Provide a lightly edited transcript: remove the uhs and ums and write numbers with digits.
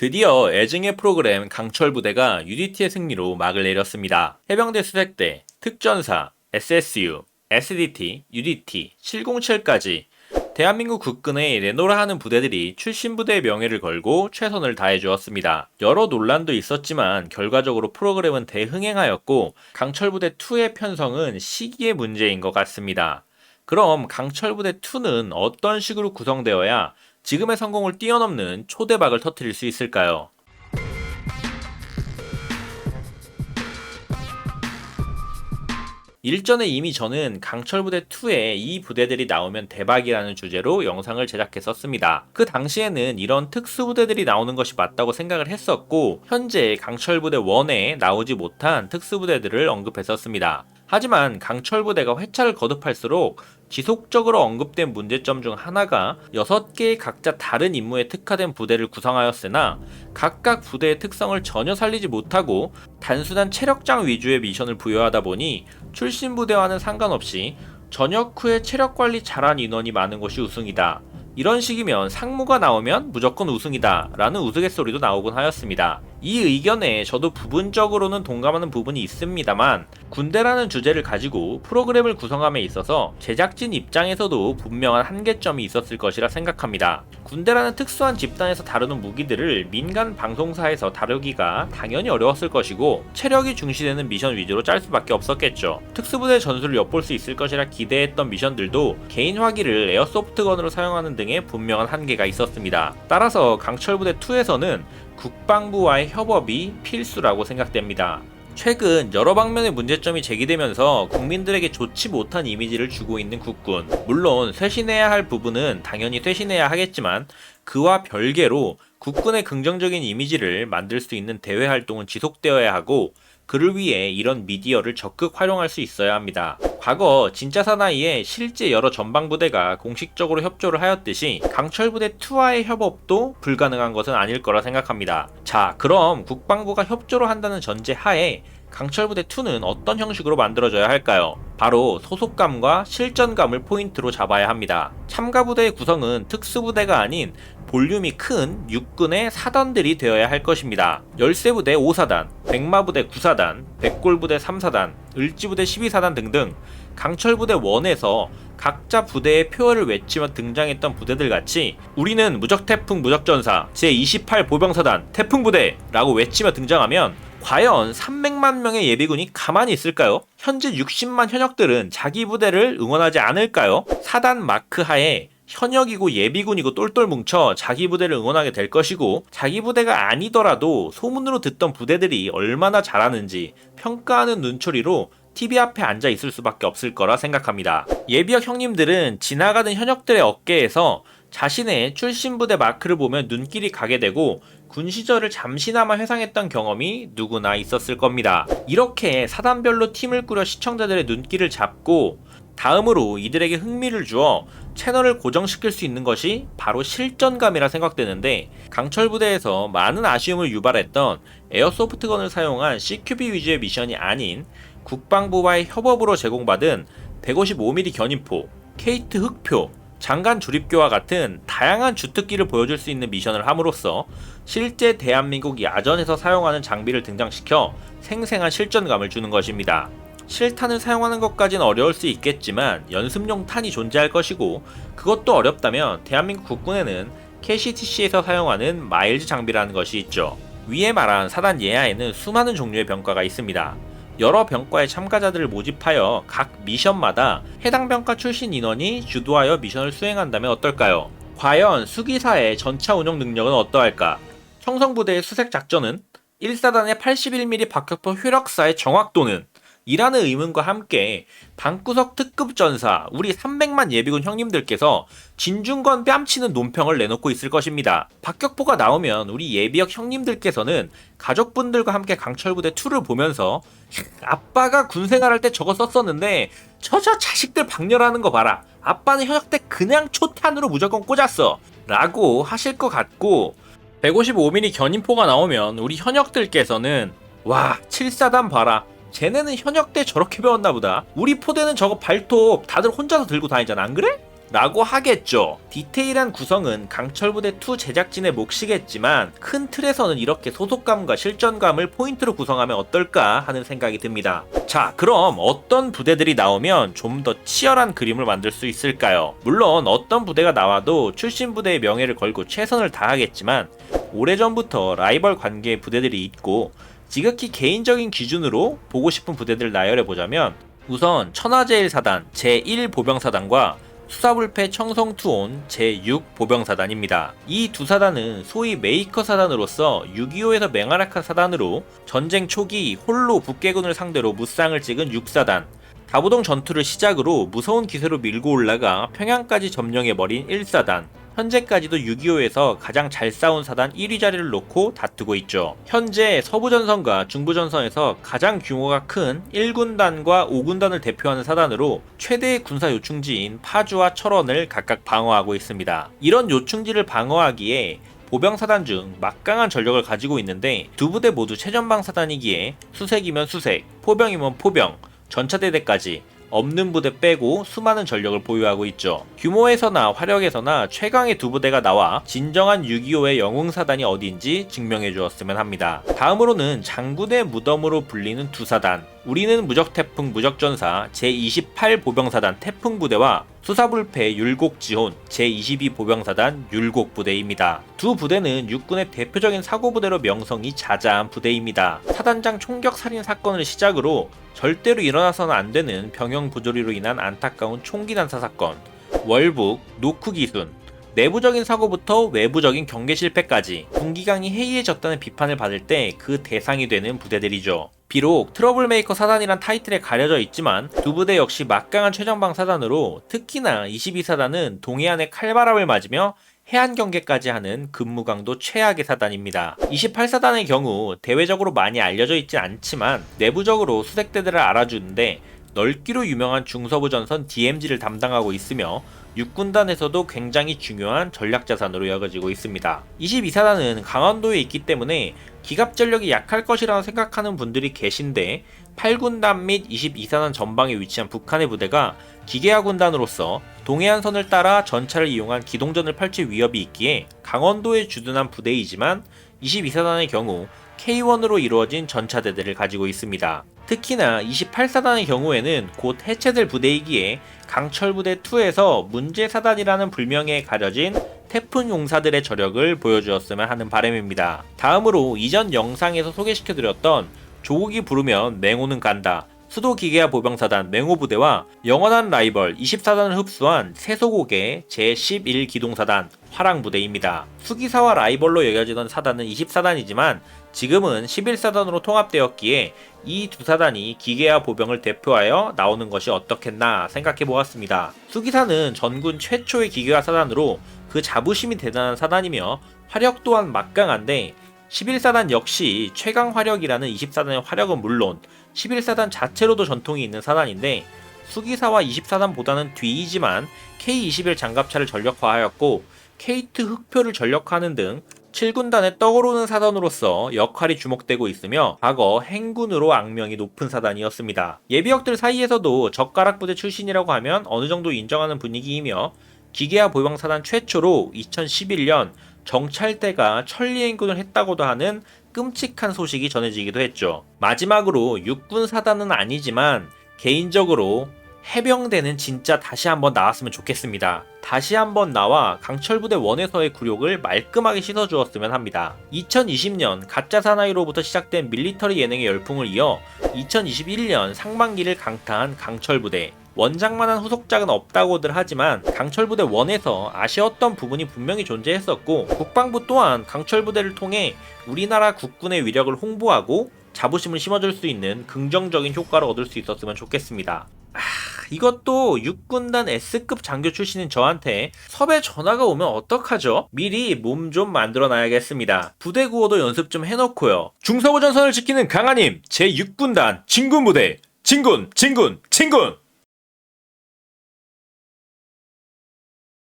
드디어 애증의 프로그램 강철부대가 UDT의 승리로 막을 내렸습니다. 해병대 수색대, 특전사, SSU, SDT, UDT, 707까지 대한민국 국군의 내노라 하는 부대들이 출신 부대의 명예를 걸고 최선을 다해주었습니다. 여러 논란도 있었지만 결과적으로 프로그램은 대흥행하였고 강철부대2의 편성은 시기의 문제인 것 같습니다. 그럼 강철부대2는 어떤 식으로 구성되어야 지금의 성공을 뛰어넘는 초대박을 터뜨릴 수 있을까요? 일전에 이미 저는 강철부대2에 이 부대들이 나오면 대박이라는 주제로 영상을 제작했었습니다. 그 당시에는 이런 특수부대들이 나오는 것이 맞다고 생각을 했었고 현재 강철부대1에 나오지 못한 특수부대들을 언급했었습니다. 하지만 강철부대가 회차를 거듭할수록 지속적으로 언급된 문제점 중 하나가 6개의 각자 다른 임무에 특화된 부대를 구성하였으나 각각 부대의 특성을 전혀 살리지 못하고 단순한 체력장 위주의 미션을 부여하다 보니 출신 부대와는 상관없이 전역 후에 체력 관리 잘한 인원이 많은 곳이 우승이다. 이런 식이면 상무가 나오면 무조건 우승이다 라는 우스갯소리도 나오곤 하였습니다. 이 의견에 저도 부분적으로는 동감하는 부분이 있습니다만 군대라는 주제를 가지고 프로그램을 구성함에 있어서 제작진 입장에서도 분명한 한계점이 있었을 것이라 생각합니다. 군대라는 특수한 집단에서 다루는 무기들을 민간 방송사에서 다루기가 당연히 어려웠을 것이고 체력이 중시되는 미션 위주로 짤 수밖에 없었겠죠. 특수부대 전술을 엿볼 수 있을 것이라 기대했던 미션들도 개인 화기를 에어소프트건으로 사용하는 등의 분명한 한계가 있었습니다. 따라서 강철부대 2에서는 국방부와의 협업이 필수라고 생각됩니다. 최근 여러 방면의 문제점이 제기되면서 국민들에게 좋지 못한 이미지를 주고 있는 국군. 물론 쇄신해야 할 부분은 당연히 쇄신해야 하겠지만 그와 별개로 국군의 긍정적인 이미지를 만들 수 있는 대외 활동은 지속되어야 하고 그를 위해 이런 미디어를 적극 활용할 수 있어야 합니다. 과거 진짜 사나이에 실제 여러 전방부대가 공식적으로 협조를 하였듯이 강철부대 2와의 협업도 불가능한 것은 아닐 거라 생각합니다. 자, 그럼 국방부가 협조를 한다는 전제 하에 강철부대 2는 어떤 형식으로 만들어져야 할까요? 바로 소속감과 실전감을 포인트로 잡아야 합니다. 참가부대의 구성은 특수부대가 아닌 볼륨이 큰 육군의 사단들이 되어야 할 것입니다. 열세부대 5사단, 백마부대 9사단, 백골부대 3사단, 을지부대 12사단 등등 강철부대 1에서 각자 부대의 표어를 외치며 등장했던 부대들 같이 우리는 무적태풍 무적전사 제28 보병사단 태풍부대 라고 외치며 등장하면 과연 300만 명의 예비군이 가만히 있을까요? 현재 60만 현역들은 자기 부대를 응원하지 않을까요? 사단 마크 하에 현역이고 예비군이고 똘똘 뭉쳐 자기 부대를 응원하게 될 것이고 자기 부대가 아니더라도 소문으로 듣던 부대들이 얼마나 잘하는지 평가하는 눈초리로 TV 앞에 앉아 있을 수밖에 없을 거라 생각합니다. 예비역 형님들은 지나가는 현역들의 어깨에서 자신의 출신 부대 마크를 보면 눈길이 가게 되고 군 시절을 잠시나마 회상했던 경험이 누구나 있었을 겁니다. 이렇게 사단별로 팀을 꾸려 시청자들의 눈길을 잡고 다음으로 이들에게 흥미를 주어 채널을 고정시킬 수 있는 것이 바로 실전감이라 생각되는데 강철부대에서 많은 아쉬움을 유발했던 에어소프트건을 사용한 CQB 위주의 미션이 아닌 국방부와의 협업으로 제공받은 155mm 견인포, 케이트 흑표, 장관 조립교와 같은 다양한 주특기를 보여줄 수 있는 미션을 함으로써 실제 대한민국 야전에서 사용하는 장비를 등장시켜 생생한 실전감을 주는 것입니다. 실탄을 사용하는 것까지는 어려울 수 있겠지만 연습용 탄이 존재할 것이고 그것도 어렵다면 대한민국 국군에는 KCTC에서 사용하는 마일즈 장비라는 것이 있죠. 위에 말한 사단 예하에는 수많은 종류의 병과가 있습니다. 여러 병과의 참가자들을 모집하여 각 미션마다 해당 병과 출신 인원이 주도하여 미션을 수행한다면 어떨까요? 과연 수기사의 전차 운영 능력은 어떠할까? 형성부대의 수색작전은 1사단의 81mm 박격포 효력사의 정확도는? 이라는 의문과 함께 방구석 특급 전사 우리 300만 예비군 형님들께서 진중권 뺨치는 논평을 내놓고 있을 것입니다. 박격포가 나오면 우리 예비역 형님들께서는 가족분들과 함께 강철부대 2를 보면서 아빠가 군생활할 때 저거 썼었는데 저 자식들 박렬하는 거 봐라. 아빠는 현역 때 그냥 초탄으로 무조건 꽂았어 라고 하실 것 같고 155mm 견인포가 나오면 우리 현역들께서는 와 7사단 봐라. 쟤네는 현역 때 저렇게 배웠나 보다. 우리 포대는 저거 발톱 다들 혼자서 들고 다니잖아 안 그래? 라고 하겠죠. 디테일한 구성은 강철부대 2 제작진의 몫이겠지만 큰 틀에서는 이렇게 소속감과 실전감을 포인트로 구성하면 어떨까 하는 생각이 듭니다. 자, 그럼 어떤 부대들이 나오면 좀 더 치열한 그림을 만들 수 있을까요? 물론 어떤 부대가 나와도 출신 부대의 명예를 걸고 최선을 다하겠지만 오래전부터 라이벌 관계의 부대들이 있고 지극히 개인적인 기준으로 보고 싶은 부대들을 나열해보자면 우선 천하제일사단 제1보병사단과 수사불패 청성투온 제6보병사단입니다. 이 두 사단은 소위 메이커 사단으로서 6.25에서 맹활약한 사단으로 전쟁 초기 홀로 북괴군을 상대로 무쌍을 찍은 6사단, 다부동 전투를 시작으로 무서운 기세로 밀고 올라가 평양까지 점령해버린 1사단, 현재까지도 6.25에서 가장 잘 싸운 사단 1위 자리를 놓고 다투고 있죠. 현재 서부전선과 중부전선에서 가장 규모가 큰 1군단과 5군단을 대표하는 사단으로 최대의 군사 요충지인 파주와 철원을 각각 방어하고 있습니다. 이런 요충지를 방어하기에 보병사단 중 막강한 전력을 가지고 있는데 두 부대 모두 최전방 사단이기에 수색이면 수색, 포병이면 포병, 전차대대까지 없는 부대 빼고 수많은 전력을 보유하고 있죠. 규모에서나 화력에서나 최강의 두 부대가 나와 진정한 6.25의 영웅사단이 어딘지 증명해 주었으면 합니다. 다음으로는 장군의 무덤으로 불리는 두 사단, 우리는 무적태풍 무적전사 제28보병사단 태풍부대와 수사불패 율곡지혼 제22보병사단 율곡부대입니다. 두 부대는 육군의 대표적인 사고부대로 명성이 자자한 부대입니다. 사단장 총격살인 사건을 시작으로 절대로 일어나서는 안 되는 병영 부조리로 인한 안타까운 총기 난사 사건, 월북, 노크기순, 내부적인 사고부터 외부적인 경계 실패까지 군기강이 해이해졌다는 비판을 받을 때 그 대상이 되는 부대들이죠. 비록 트러블메이커 사단이란 타이틀에 가려져 있지만 두 부대 역시 막강한 최전방 사단으로 특히나 22사단은 동해안의 칼바람을 맞으며 해안 경계까지 하는 근무강도 최악의 사단입니다. 28사단의 경우 대외적으로 많이 알려져 있진 않지만 내부적으로 수색대들을 알아주는데 넓기로 유명한 중서부전선 DMZ를 담당하고 있으며 육군단에서도 굉장히 중요한 전략자산으로 여겨지고 있습니다. 22사단은 강원도에 있기 때문에 기갑전력이 약할 것이라고 생각하는 분들이 계신데 8군단 및 22사단 전방에 위치한 북한의 부대가 기계화 군단으로서 동해안선을 따라 전차를 이용한 기동전을 펼칠 위협이 있기에 강원도에 주둔한 부대이지만 22사단의 경우 K1으로 이루어진 전차대대를 가지고 있습니다. 특히나 28사단의 경우에는 곧 해체될 부대이기에 강철부대 2에서 문제사단이라는 불명예에 가려진 태풍 용사들의 저력을 보여주었으면 하는 바람입니다. 다음으로 이전 영상에서 소개시켜드렸던 조국이 부르면 맹호는 간다, 수도기계화 보병사단 맹호부대와 영원한 라이벌 24단을 흡수한 세소고개 제11기동사단 화랑부대입니다. 수기사와 라이벌로 여겨지던 사단은 24단이지만 지금은 11사단으로 통합되었기에 이 두 사단이 기계화 보병을 대표하여 나오는 것이 어떻겠나 생각해 보았습니다. 수기사는 전군 최초의 기계화 사단으로 그 자부심이 대단한 사단이며 화력 또한 막강한데 11사단 역시 최강 화력이라는 24단의 화력은 물론 11사단 자체로도 전통이 있는 사단인데 수기사와 24단보다는 뒤이지만 K21 장갑차를 전력화하였고 K2 흑표를 전력화하는 등 7군단에 떠오르는 사단으로서 역할이 주목되고 있으며 과거 행군으로 악명이 높은 사단이었습니다. 예비역들 사이에서도 젓가락 부대 출신이라고 하면 어느 정도 인정하는 분위기이며 기계화 보병사단 최초로 2011년 정찰대가 천리행군을 했다고도 하는 끔찍한 소식이 전해지기도 했죠. 마지막으로 육군 사단은 아니지만 개인적으로 해병대는 진짜 다시 한번 나왔으면 좋겠습니다. 다시 한번 나와 강철부대 1에서의 굴욕을 말끔하게 씻어주었으면 합니다. 2020년 가짜 사나이로부터 시작된 밀리터리 예능의 열풍을 이어 2021년 상반기를 강타한 강철부대. 원작만한 후속작은 없다고들 하지만 강철부대 1에서 아쉬웠던 부분이 분명히 존재했었고 국방부 또한 강철부대를 통해 우리나라 국군의 위력을 홍보하고 자부심을 심어줄 수 있는 긍정적인 효과를 얻을 수 있었으면 좋겠습니다. 이것도 육군단 S급 장교 출신인 저한테 섭외 전화가 오면 어떡하죠? 미리 몸 좀 만들어 놔야겠습니다. 부대 구호도 연습 좀 해놓고요. 중서부 전선을 지키는 강한힘 제6군단 진군부대 진군 진군 진군.